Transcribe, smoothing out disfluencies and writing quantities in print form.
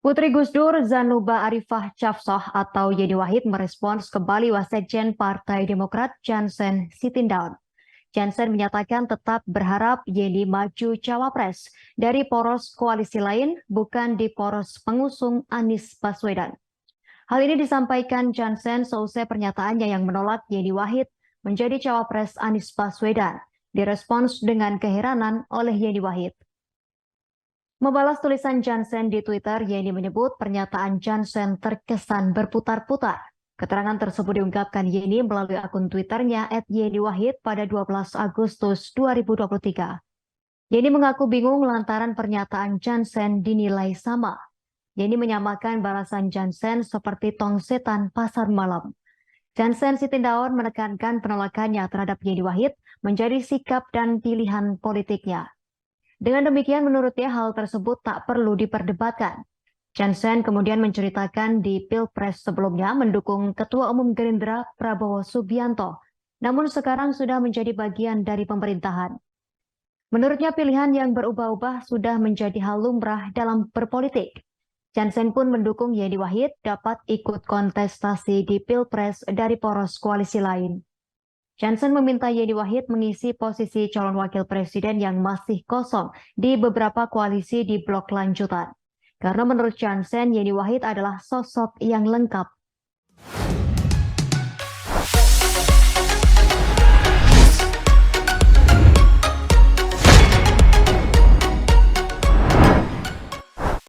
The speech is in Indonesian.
Putri Gus Dur Zanuba Arifah Cafsoh atau Yeni Wahid merespons kembali Wasekjen Partai Demokrat Jansen Sitindaun. Jansen menyatakan tetap berharap Yeni maju cawapres dari poros koalisi lain, bukan di poros pengusung Anies Baswedan. Hal ini disampaikan Jansen seusai pernyataannya yang menolak Yeni Wahid menjadi cawapres Anies Baswedan. Direspons dengan keheranan oleh Yeni Wahid. Membalas tulisan Jansen di Twitter, Yeni menyebut pernyataan Jansen terkesan berputar-putar. Keterangan tersebut diungkapkan Yeni melalui akun Twitternya @yeniwahid pada 12 Agustus 2023. Yeni mengaku bingung lantaran pernyataan Jansen dinilai sama. Yeni menyamakan balasan Jansen seperti tong setan pasar malam. Jansen Sitindaun menekankan penolakannya terhadap Yeni Wahid menjadi sikap dan pilihan politiknya. Dengan demikian, menurutnya hal tersebut tak perlu diperdebatkan. Jansen kemudian menceritakan di Pilpres sebelumnya mendukung Ketua Umum Gerindra Prabowo Subianto, namun sekarang sudah menjadi bagian dari pemerintahan. Menurutnya pilihan yang berubah-ubah sudah menjadi hal lumrah dalam berpolitik. Jansen pun mendukung Yeni Wahid dapat ikut kontestasi di Pilpres dari poros koalisi lain. Jansen meminta Yeni Wahid mengisi posisi calon wakil presiden yang masih kosong di beberapa koalisi di blok lanjutan. Karena menurut Jansen, Yeni Wahid adalah sosok yang lengkap